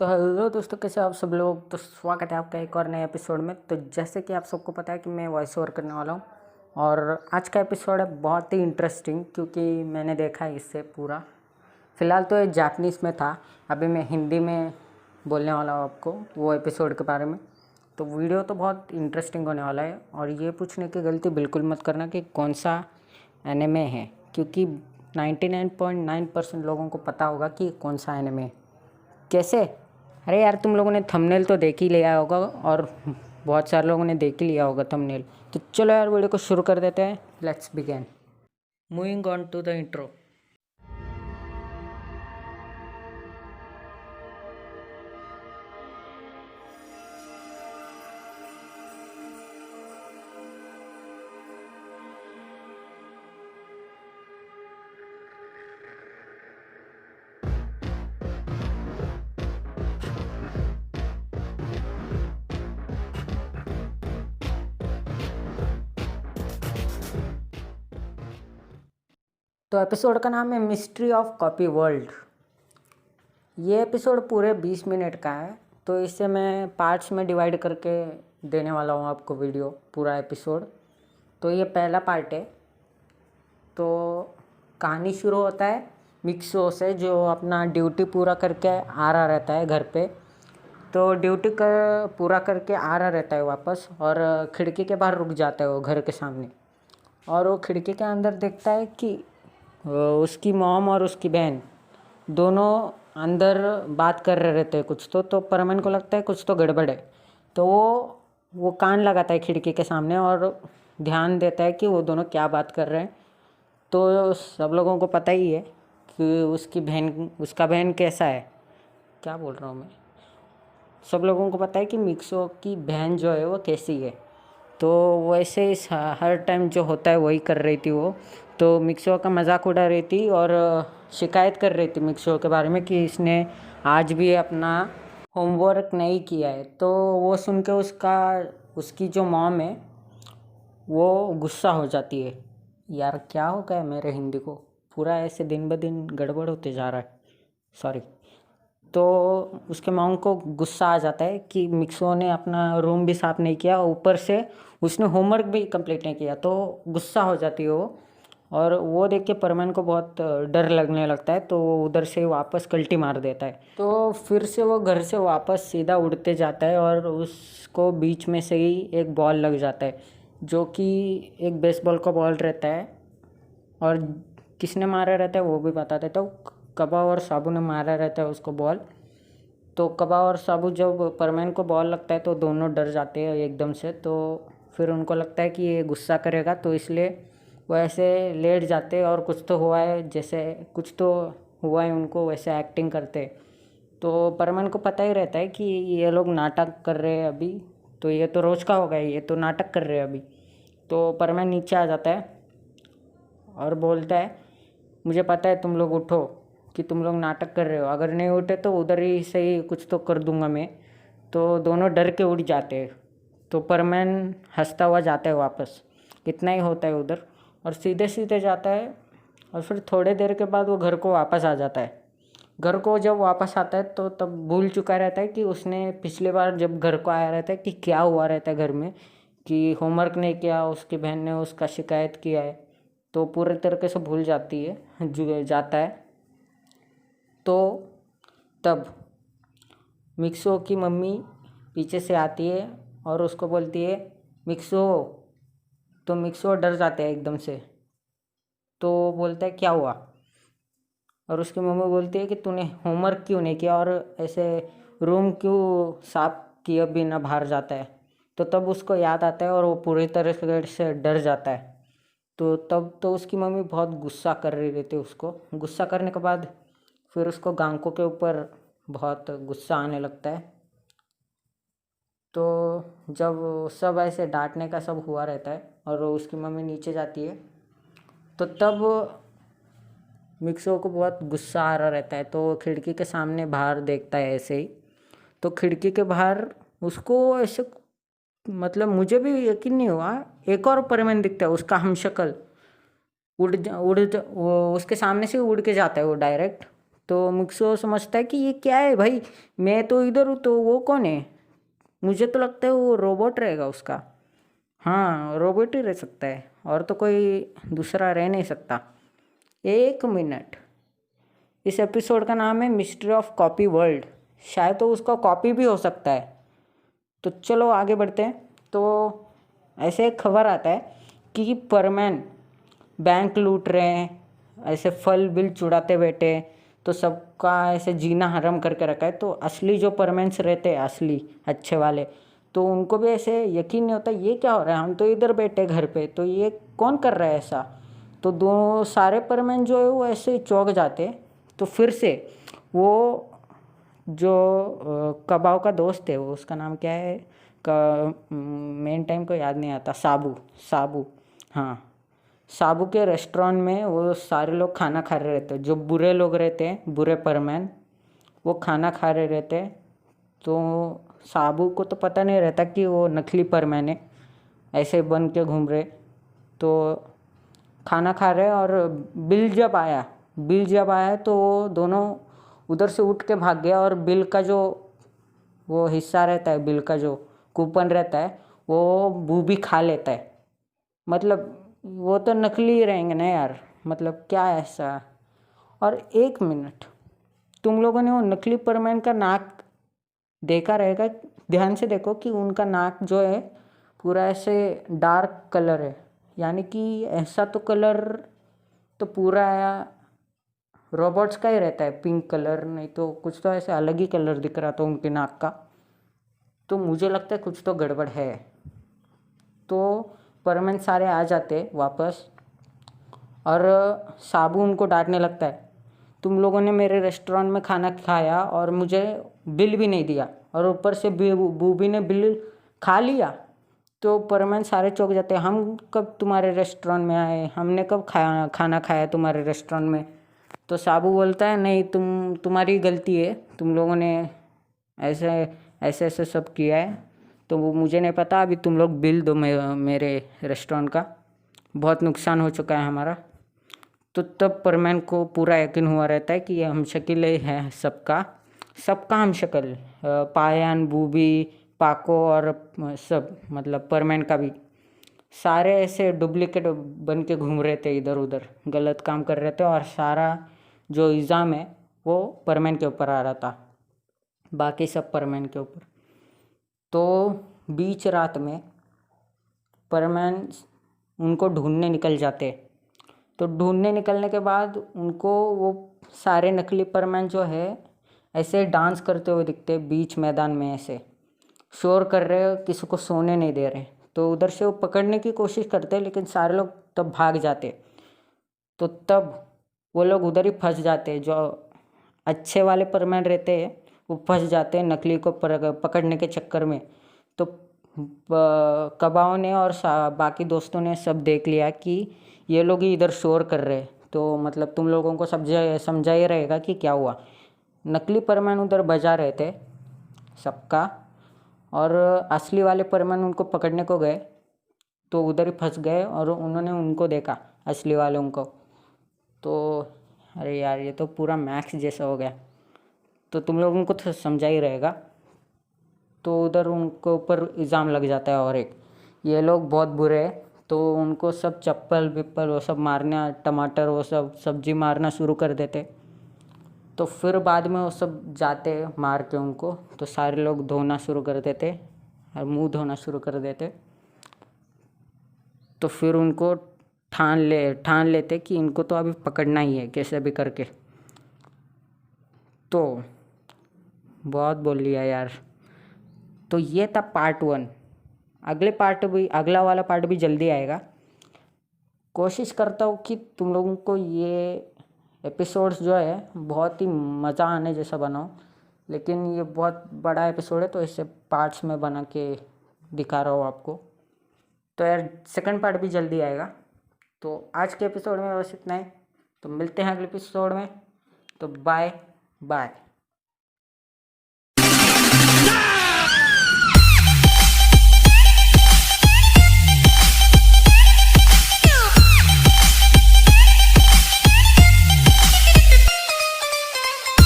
तो हेलो दोस्तों, कैसे आप सब लोग। तो स्वागत है आपका एक और नए एपिसोड में। तो जैसे कि आप सबको पता है कि मैं वॉइस ओवर करने वाला हूँ और आज का एपिसोड है बहुत ही इंटरेस्टिंग, क्योंकि मैंने देखा है इससे पूरा। फ़िलहाल तो ये जापनीज़ में था, अभी मैं हिंदी में बोलने वाला हूँ आपको वो एपिसोड के बारे में। तो वीडियो तो बहुत इंटरेस्टिंग होने वाला है। और ये पूछने की गलती बिल्कुल मत करना कि कौन सा एनिमे है, क्योंकि 99.9% लोगों को पता होगा कि कौन सा एनिमे है। कैसे? अरे यार, तुम लोगों ने थंबनेल तो देख ही लिया होगा और बहुत सारे लोगों ने देख ही लिया होगा थंबनेल। तो चलो यार, वीडियो को शुरू कर देते हैं। Let's begin. Moving on to the intro. तो एपिसोड का नाम है मिस्ट्री ऑफ कॉपी वर्ल्ड। ये एपिसोड पूरे 20 मिनट का है, तो इसे मैं पार्ट्स में डिवाइड करके देने वाला हूँ आपको वीडियो, पूरा एपिसोड। तो ये पहला पार्ट है। तो कहानी शुरू होता है मिक्सो से, जो अपना ड्यूटी पूरा करके आ रहा रहता है घर पे। तो ड्यूटी कर पूरा करके आ रहा रहता है वापस, और खिड़की के बाहर रुक जाता है वो घर के सामने। और वो खिड़की के अंदर देखता है कि उसकी मॉम और उसकी बहन दोनों अंदर बात कर रहे रहते हैं कुछ। तो परमन को लगता है कुछ तो गड़बड़ है। तो वो कान लगाता है खिड़की के सामने और ध्यान देता है कि वो दोनों क्या बात कर रहे हैं। तो सब लोगों को पता ही है कि उसका बहन कैसा है। क्या बोल रहा हूँ मैं। सब लोगों को पता है कि मिक्सो की बहन जो है वो कैसी है। तो वैसे इस हर टाइम जो होता है वही कर रही थी वो। तो मिक्सो का मजाक उड़ा रही थी और शिकायत कर रही थी मिक्सो के बारे में कि इसने आज भी अपना होमवर्क नहीं किया है। तो वो सुन के उसकी जो मॉम है वो गुस्सा हो जाती है। यार क्या हो गया मेरे हिंदी को, पूरा ऐसे दिन ब दिन गड़बड़ होते जा रहा है। सॉरी। तो उसके मॉम को गुस्सा आ जाता है कि मिक्सो ने अपना रूम भी साफ़ नहीं किया, ऊपर से उसने होमवर्क भी कंप्लीट नहीं किया। तो गुस्सा हो जाती है वो। और वो देख के परमन को बहुत डर लगने लगता है। तो वो उधर से वापस कल्टी मार देता है। तो फिर से वो घर से वापस सीधा उड़ते जाता है और उसको बीच में से ही एक बॉल लग जाता है, जो कि एक बेसबॉल का बॉल रहता है। और किसने मारा रहता है वो भी बता देता हूँ। कबा और साबू ने मारा रहता है उसको बॉल। तो कबा और साबू जब परमैन को बॉल लगता है तो दोनों डर जाते हैं एकदम से। तो फिर उनको लगता है कि ये गुस्सा करेगा, तो इसलिए वो ऐसे लेट जाते हैं और कुछ तो हुआ है, जैसे कुछ तो हुआ है उनको वैसे एक्टिंग करते। तो परमैन को पता ही रहता है कि ये लोग नाटक कर रहे हैं अभी। तो ये तो रोज़ का हो गया, ये तो नाटक कर रहे हैं अभी। तो परमैन नीचे आ जाता है और बोलता है, मुझे पता है तुम लोग उठो कि तुम लोग नाटक कर रहे हो, अगर नहीं उठे तो उधर ही से ही कुछ तो कर दूंगा मैं। तो दोनों डर के उठ जाते हैं। तो परमैन हंसता हुआ जाता है वापस। इतना ही होता है उधर, और सीधे सीधे जाता है। और फिर थोड़े देर के बाद वो घर को वापस आ जाता है। घर को जब वापस आता है तो तब भूल चुका रहता है कि उसने पिछले बार जब घर को आया रहता है कि क्या हुआ रहता है घर में, कि होमवर्क नहीं किया, उसकी बहन ने उसका शिकायत किया है। तो पूरे तरीके से भूल जाती है जो जाता है। तो तब मिक्सो की मम्मी पीछे से आती है और उसको बोलती है, मिक्सो। तो मिक्सो डर जाते हैं एकदम से। तो बोलता है क्या हुआ। और उसकी मम्मी बोलती है कि तूने होमवर्क क्यों नहीं किया और ऐसे रूम क्यों साफ किए बिना बाहर जाता है। तो तब उसको याद आता है और वो पूरी तरह से डर जाता है। तो तब तो उसकी मम्मी बहुत गुस्सा कर रही रहती है उसको। गुस्सा करने के बाद फिर उसको गांको के ऊपर बहुत गुस्सा आने लगता है। तो जब सब ऐसे डांटने का सब हुआ रहता है और उसकी मम्मी नीचे जाती है, तो तब मिक्सो को बहुत गुस्सा आ रहा रहता है। तो खिड़की के सामने बाहर देखता है ऐसे ही। तो खिड़की के बाहर उसको ऐसे, मतलब मुझे भी यकीन नहीं हुआ, एक और परमैन दिखता है उसका हमशक्ल। वो उसके सामने से उड़ के जाता है वो डायरेक्ट। तो मुझसे समझता है कि ये क्या है भाई, मैं तो इधर हूँ तो वो कौन है। मुझे तो लगता है वो रोबोट रहेगा उसका। हाँ, रोबोट ही रह सकता है और तो कोई दूसरा रह नहीं सकता। 1 मिनट। इस एपिसोड का नाम है मिस्ट्री ऑफ कॉपी वर्ल्ड। शायद तो उसका कॉपी भी हो सकता है। तो चलो आगे बढ़ते हैं। तो ऐसे एक खबर आता है कि परमैन बैंक लूट रहे हैं, ऐसे फल बिल चुराते बैठे, तो सबका ऐसे जीना हराम करके रखा है। तो असली जो परमैन्स रहते हैं, असली अच्छे वाले, तो उनको भी ऐसे यकीन नहीं होता ये क्या हो रहा है, हम तो इधर बैठे घर पे, तो ये कौन कर रहा है ऐसा। तो दो सारे परमैन जो है वो ऐसे चौंक जाते। तो फिर से वो जो कबाव का दोस्त है, वो उसका नाम क्या है, का मेन टाइम को याद नहीं आता, साबू साबू हाँ, साबू के रेस्टोरेंट में वो सारे लोग खाना खा रहे रहते हैं, जो बुरे लोग रहते हैं, बुरे परमैन, वो खाना खा रहे रहते हैं। तो साबू को तो पता नहीं रहता कि वो नकली परमैन है, ऐसे बन के घूम रहे। तो खाना खा रहे और बिल जब आया तो वो दोनों उधर से उठ के भाग गया, और बिल का जो वो हिस्सा रहता है, बिल का जो कूपन रहता है, वो बूबी खा लेता है। मतलब वो तो नकली ही रहेंगे ना यार, मतलब क्या ऐसा। और 1 मिनट, तुम लोगों ने वो नकली परमैन का नाक देखा रहेगा, ध्यान से देखो कि उनका नाक जो है पूरा ऐसे डार्क कलर है, यानी कि ऐसा तो कलर तो पूरा रोबोट्स का ही रहता है, पिंक कलर, नहीं तो कुछ तो ऐसे अलग ही कलर दिख रहा था उनके नाक का। तो मुझे लगता है कुछ तो गड़बड़ है। तो परमैन सारे आ जाते वापस, और साबू उनको डांटने लगता है, तुम लोगों ने मेरे रेस्टोरेंट में खाना खाया और मुझे बिल भी नहीं दिया, और ऊपर से बूबी ने बिल खा लिया। तो परमैन सारे चौंक जाते हैं, हम कब तुम्हारे रेस्टोरेंट में आए, हमने कब खाना खाया तुम्हारे रेस्टोरेंट में। तो साबू बोलता है, नहीं, तुम्हारी गलती है, तुम लोगों ने ऐसे ऐसे ऐसे सब किया है, तो वो मुझे नहीं पता, अभी तुम लोग बिल दो मेरे रेस्टोरेंट का, बहुत नुकसान हो चुका है हमारा। तो तब परमैन को पूरा यकीन हुआ रहता है कि ये हम शक्ल है सबका, सबका हम शक्ल, पायन, बूबी, पाको और सब, मतलब परमैन का भी, सारे ऐसे डुप्लीकेट बन के घूम रहे थे, इधर उधर गलत काम कर रहे थे, और सारा जो इल्ज़ाम है वो परमैन के ऊपर आ रहा था, बाकी सब परमैन के ऊपर। तो बीच रात में परमैन उनको ढूंढने निकल जाते। तो ढूंढने निकलने के बाद उनको वो सारे नकली परमैन जो है ऐसे डांस करते हुए दिखते, बीच मैदान में ऐसे शोर कर रहे, किसी को सोने नहीं दे रहे। तो उधर से वो पकड़ने की कोशिश करते, लेकिन सारे लोग तब भाग जाते। तो तब वो लोग उधर ही फंस जाते, जो अच्छे वाले परमैन रहते हैं वो फंस जाते हैं नकली को पकड़ने के चक्कर में। तो कबाओ ने और बाकी दोस्तों ने सब देख लिया कि ये लोग ही इधर शोर कर रहे। तो मतलब तुम लोगों को समझा ही रहेगा कि क्या हुआ। नकली परमैन उधर बजा रहे थे सबका, और असली वाले परमैन उनको पकड़ने को गए, तो उधर ही फंस गए, और उन्होंने उनको देखा, असली वालों को। तो अरे यार, ये तो पूरा मैक्स जैसा हो गया। तो तुम लोगों को तो समझा ही रहेगा। तो उधर उनको ऊपर इल्ज़ाम लग जाता है, और एक ये लोग बहुत बुरे हैं, तो उनको सब चप्पल विप्पल वो सब मारना, टमाटर वो सब सब्जी मारना शुरू कर देते। तो फिर बाद में वो सब जाते मार के उनको, तो सारे लोग धोना शुरू कर देते और मुंह धोना शुरू कर देते। तो फिर उनको ठान लेते कि इनको तो अभी पकड़ना ही है कैसे भी करके। तो बहुत बोल लिया यार। तो ये था पार्ट 1। अगला वाला पार्ट भी जल्दी आएगा। कोशिश करता हूँ कि तुम लोगों को ये एपिसोड्स जो है बहुत ही मज़ा आने जैसा बनाओ, लेकिन ये बहुत बड़ा एपिसोड है, तो इसे पार्ट्स में बना के दिखा रहा हूँ आपको। तो यार सेकंड पार्ट भी जल्दी आएगा। तो आज के एपिसोड में बस इतना ही, तो मिलते हैं अगले एपिसोड में। तो बाय बाय।